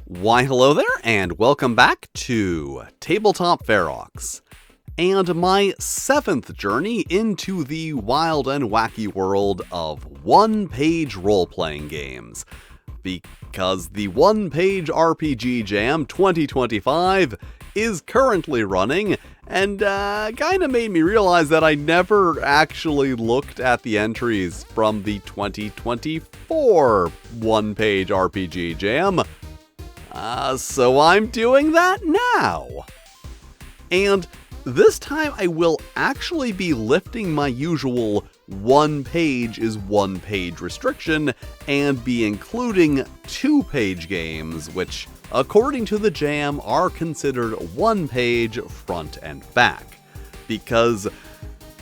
Why hello there, and welcome back to Tabletop Ferox, and my 7th journey into the wild and wacky world of one-page role-playing games, because the One-Page RPG Jam 2025 is currently running, and kinda made me realize that I never actually looked at the entries from the 2024 One-Page RPG Jam. So I'm doing that now. And this time I will actually be lifting my usual one page is one page restriction and be including 2-page games, which, according to the Jam, are considered one page front and back. Because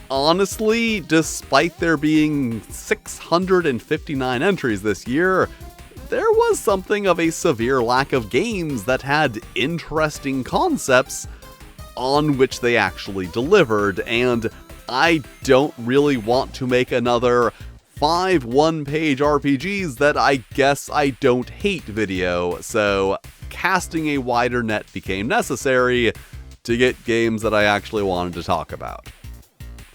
honestly, despite there being 659 entries this year, there was something of a severe lack of games that had interesting concepts on which they actually delivered, and I don't really want to make another 5 one-page RPGs that I guess I don't hate video, so casting a wider net became necessary to get games that I actually wanted to talk about.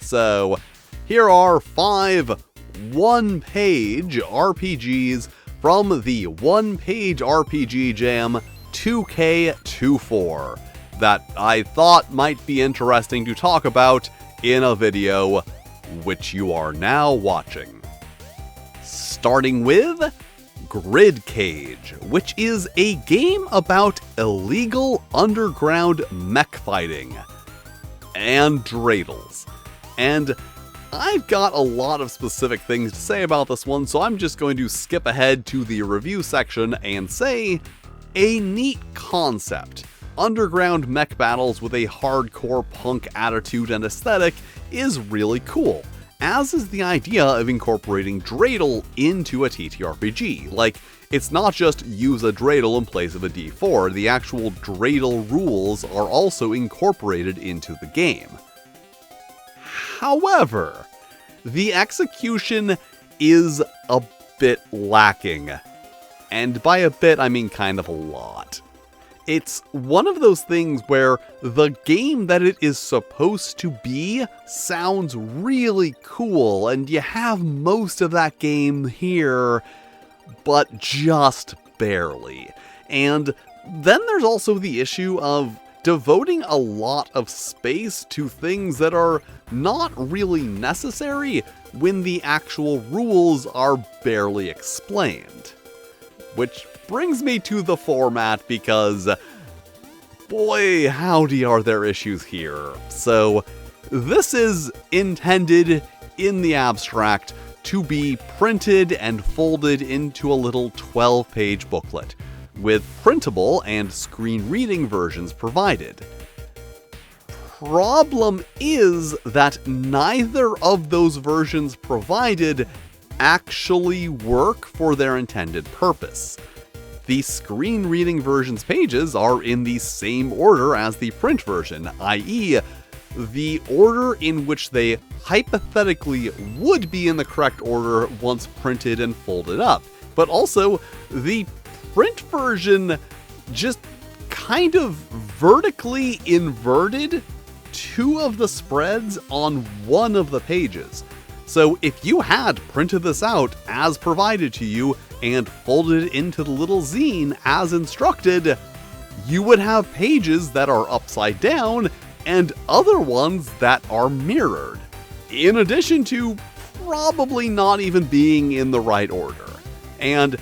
So, here are 5 one-page RPGs from the One-Page RPG Jam 2K24 that I thought might be interesting to talk about in a video, which you are now watching. Starting with Grid Cage, which is a game about illegal underground mech fighting and dreidels. And I've got a lot of specific things to say about this one, so I'm just going to skip ahead to the review section and say, a neat concept. Underground mech battles with a hardcore punk attitude and aesthetic is really cool, as is the idea of incorporating dreidel into a TTRPG. Like, it's not just use a dreidel in place of a D4, the actual dreidel rules are also incorporated into the game. However, the execution is a bit lacking. And by a bit, I mean kind of a lot. It's one of those things where the game that it is supposed to be sounds really cool, and you have most of that game here, but just barely. And then there's also the issue of devoting a lot of space to things that are not really necessary when the actual rules are barely explained. Which brings me to the format, because boy howdy are there issues here. So this is intended in the abstract to be printed and folded into a little 12-page booklet, with printable and screen reading versions provided. Problem is that neither of those versions provided actually work for their intended purpose. The screen reading version's pages are in the same order as the print version, i.e., the order in which they hypothetically would be in the correct order once printed and folded up. But also, the print version just kind of vertically inverted 2 of the spreads on 1 of the pages. So if you had printed this out as provided to you and folded it into the little zine as instructed, you would have pages that are upside down and other ones that are mirrored, in addition to probably not even being in the right order. And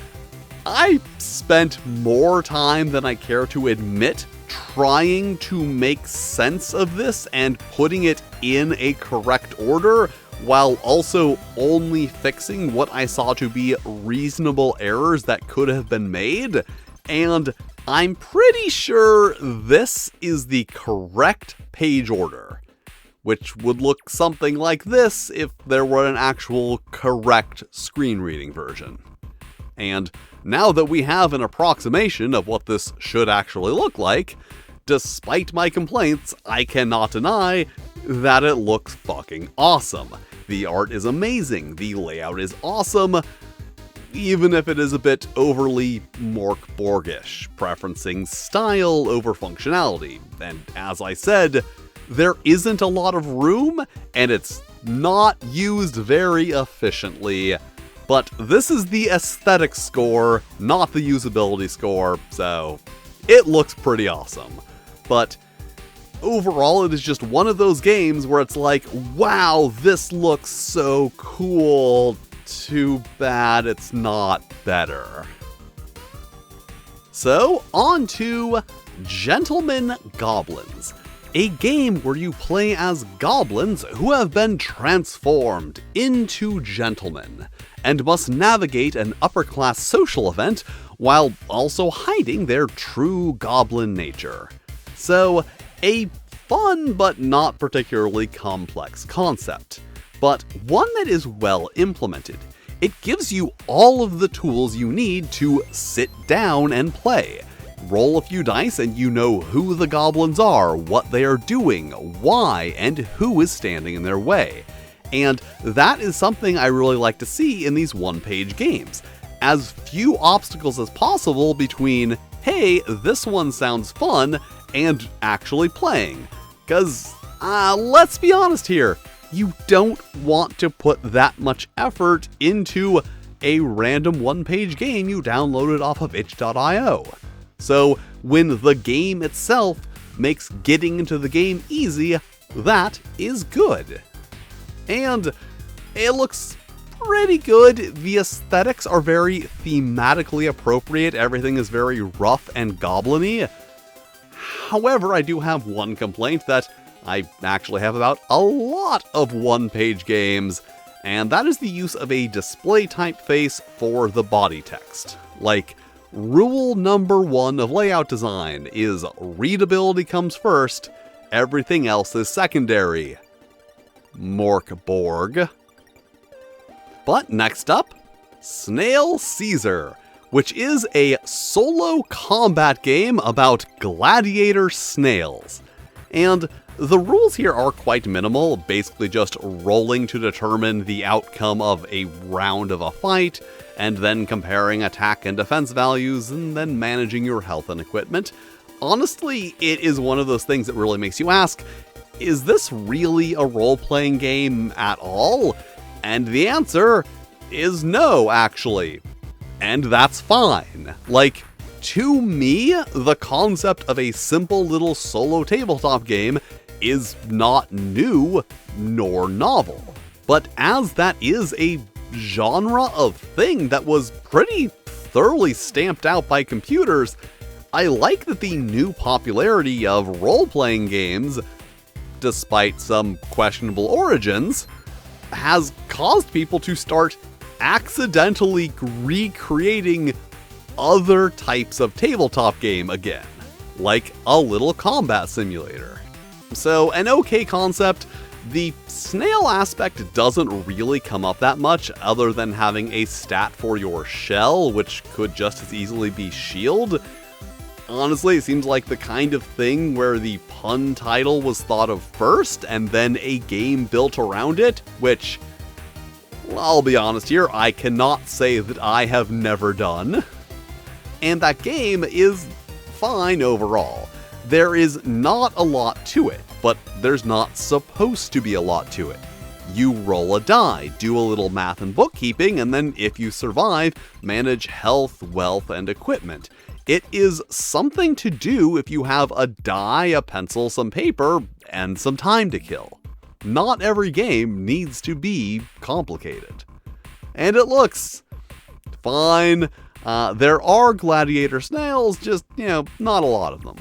I spent more time than I care to admit trying to make sense of this and putting it in a correct order, while also only fixing what I saw to be reasonable errors that could have been made, and I'm pretty sure this is the correct page order, which would look something like this if there were an actual correct screen reading version. And now that we have an approximation of what this should actually look like, despite my complaints, I cannot deny that it looks fucking awesome. The art is amazing, the layout is awesome, even if it is a bit overly Morkborgish, preferencing style over functionality. And as I said, there isn't a lot of room, and it's not used very efficiently. But this is the aesthetic score, not the usability score, so it looks pretty awesome. But overall, it is just one of those games where it's like, wow, this looks so cool. Too bad it's not better. So, on to Gentlemen Goblins, a game where you play as goblins who have been transformed into gentlemen, and must navigate an upper-class social event while also hiding their true goblin nature. So, a fun but not particularly complex concept, but one that is well implemented. It gives you all of the tools you need to sit down and play. Roll a few dice and you know who the goblins are, what they are doing, why, and who is standing in their way. And that is something I really like to see in these one-page games. As few obstacles as possible between, hey, this one sounds fun, and actually playing. Because, let's be honest here, you don't want to put that much effort into a random one-page game you downloaded off of itch.io. So when the game itself makes getting into the game easy, that is good. And it looks pretty good. The aesthetics are very thematically appropriate. Everything is very rough and goblin-y. However, I do have one complaint that I actually have about a lot of one-page games, and that is the use of a display typeface for the body text. Like, rule number 1 of layout design is readability comes first, everything else is secondary. Morkborg. But next up, Snail Caesar, which is a solo combat game about gladiator snails. And the rules here are quite minimal, basically just rolling to determine the outcome of a round of a fight, and then comparing attack and defense values, and then managing your health and equipment. Honestly, it is one of those things that really makes you ask, is this really a role-playing game at all? And the answer is no, actually. And that's fine. Like, to me, the concept of a simple little solo tabletop game is not new nor novel. But as that is a genre of thing that was pretty thoroughly stamped out by computers, I like that the new popularity of role-playing games, despite some questionable origins, has caused people to start accidentally recreating other types of tabletop game again, like a little combat simulator. So, an okay concept. The snail aspect doesn't really come up that much, other than having a stat for your shell, which could just as easily be shield. Honestly, it seems like the kind of thing where the pun title was thought of first, and then a game built around it, which, I'll be honest here, I cannot say that I have never done. And that game is fine overall. There is not a lot to it, but there's not supposed to be a lot to it. You roll a die, do a little math and bookkeeping, and then if you survive, manage health, wealth, and equipment. It is something to do if you have a die, a pencil, some paper, and some time to kill. Not every game needs to be complicated. And it looks fine. There are gladiator snails, just, not a lot of them.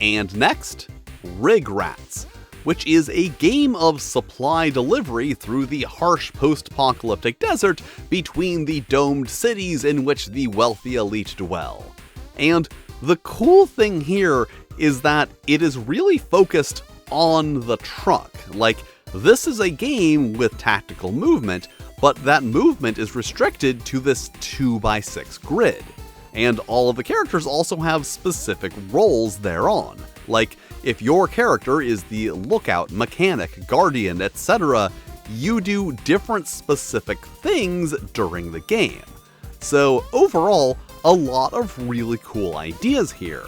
And next, Rig Rats, which is a game of supply delivery through the harsh post-apocalyptic desert between the domed cities in which the wealthy elite dwell. And the cool thing here is that it is really focused on the truck. Like, this is a game with tactical movement, but that movement is restricted to this 2x6 grid. And all of the characters also have specific roles thereon. Like, if your character is the lookout, mechanic, guardian, etc., you do different specific things during the game. So overall, a lot of really cool ideas here.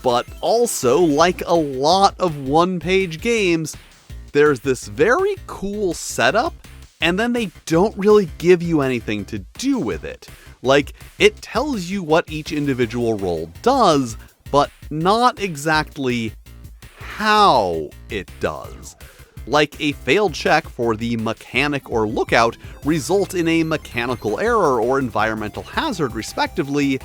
But also, like a lot of one-page games, there's this very cool setup, and then they don't really give you anything to do with it. Like, it tells you what each individual role does, but not exactly how it does. Like, a failed check for the mechanic or lookout result in a mechanical error or environmental hazard respectively,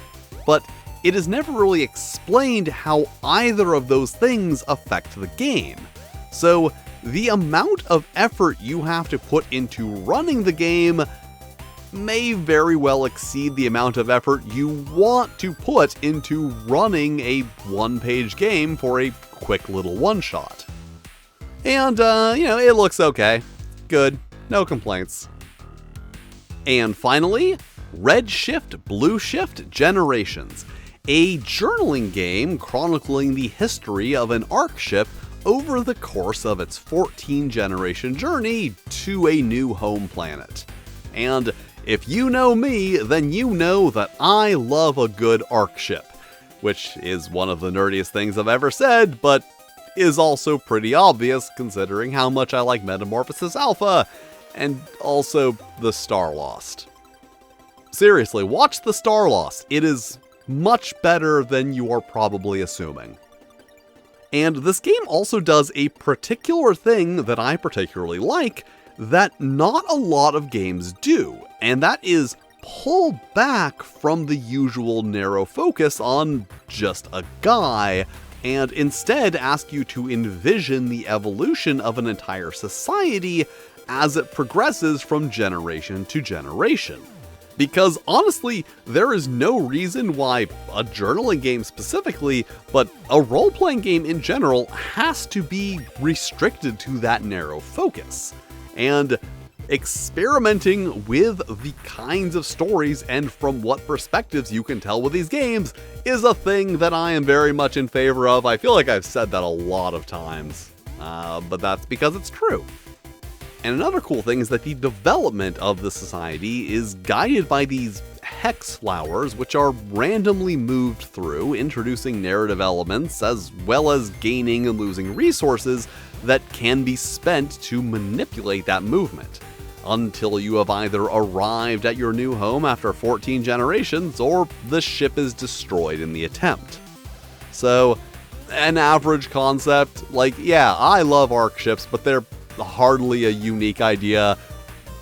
but it is never really explained how either of those things affect the game. So the amount of effort you have to put into running the game may very well exceed the amount of effort you want to put into running a one-page game for a quick little one-shot. And, it looks okay. Good. No complaints. And finally, Red Shift, Blue Shift Generations, a journaling game chronicling the history of an Ark ship over the course of its 14-generation journey to a new home planet. And if you know me, then you know that I love a good Ark ship, which is one of the nerdiest things I've ever said, but is also pretty obvious considering how much I like Metamorphosis Alpha, and also the Star Lost. Seriously, watch the Star Lost. It is much better than you are probably assuming. And this game also does a particular thing that I particularly like that not a lot of games do, and that is pull back from the usual narrow focus on just a guy, and instead ask you to envision the evolution of an entire society as it progresses from generation to generation. Because honestly, there is no reason why a journaling game specifically, but a role-playing game in general, has to be restricted to that narrow focus. And experimenting with the kinds of stories and from what perspectives you can tell with these games is a thing that I am very much in favor of. I feel like I've said that a lot of times, but that's because it's true. And another cool thing is that the development of the society is guided by these hex flowers, which are randomly moved through, introducing narrative elements as well as gaining and losing resources that can be spent to manipulate that movement, until you have either arrived at your new home after 14 generations or the ship is destroyed in the attempt. So, an average concept, like, yeah, I love Ark ships, but they're hardly a unique idea.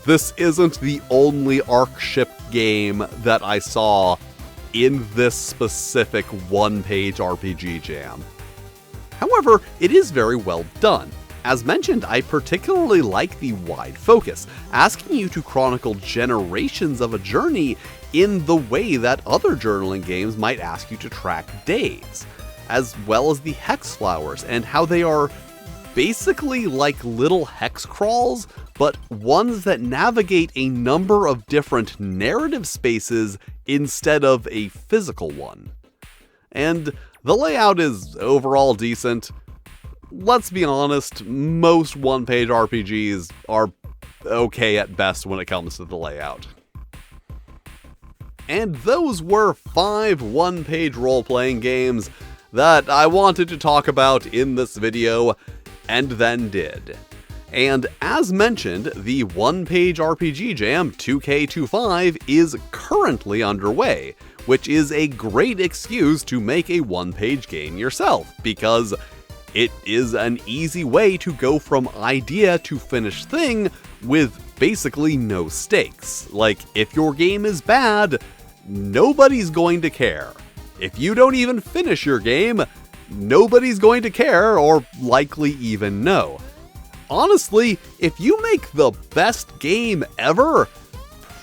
This isn't the only Ark ship game that I saw in this specific one-page RPG jam. However, it is very well done. As mentioned, I particularly like the wide focus, asking you to chronicle generations of a journey in the way that other journaling games might ask you to track days, as well as the hex flowers and how they are basically like little hex crawls, but ones that navigate a number of different narrative spaces instead of a physical one. And the layout is overall decent. Let's be honest, most one-page RPGs are okay at best when it comes to the layout. And those were 5 one-page role-playing games that I wanted to talk about in this video, and then did. And as mentioned, the one-page RPG jam 2K25 is currently underway, which is a great excuse to make a one-page game yourself, because it is an easy way to go from idea to finished thing with basically no stakes. Like, if your game is bad, nobody's going to care. If you don't even finish your game, nobody's going to care or likely even know. Honestly, if you make the best game ever,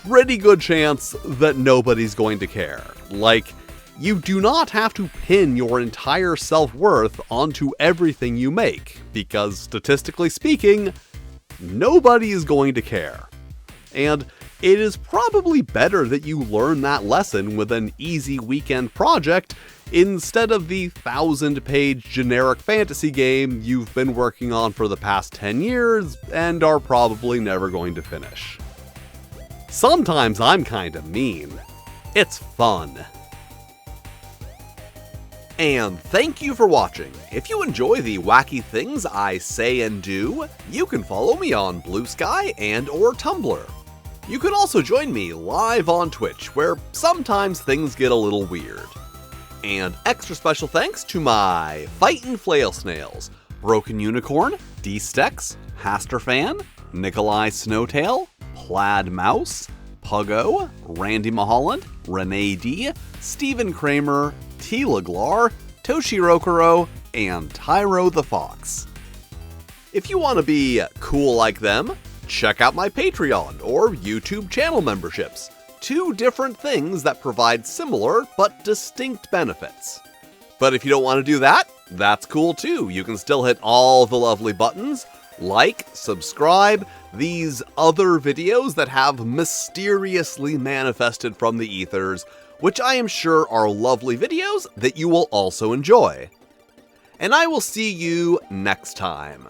pretty good chance that nobody's going to care. Like, you do not have to pin your entire self-worth onto everything you make, because statistically speaking, nobody is going to care. And it is probably better that you learn that lesson with an easy weekend project instead of the 1,000-page generic fantasy game you've been working on for the past 10 years and are probably never going to finish. Sometimes I'm kinda mean. It's fun. And thank you for watching. If you enjoy the wacky things I say and do, you can follow me on Blue Sky and/or Tumblr. You can also join me live on Twitch, where sometimes things get a little weird. And extra special thanks to my Fightin' Flail Snails, Broken Unicorn, D-Stex, Hasterfan, Nikolai Snowtail, Plaid Mouse, Puggo, Randy Mulholland, Renee D, Stephen Kramer, Tila Glar, Toshiro Kuro, and Tyro the Fox. If you want to be cool like them, check out my Patreon or YouTube channel memberships. Two different things that provide similar but distinct benefits. But if you don't want to do that, that's cool too. You can still hit all the lovely buttons, like, subscribe, these other videos that have mysteriously manifested from the ethers, which I am sure are lovely videos that you will also enjoy. And I will see you next time.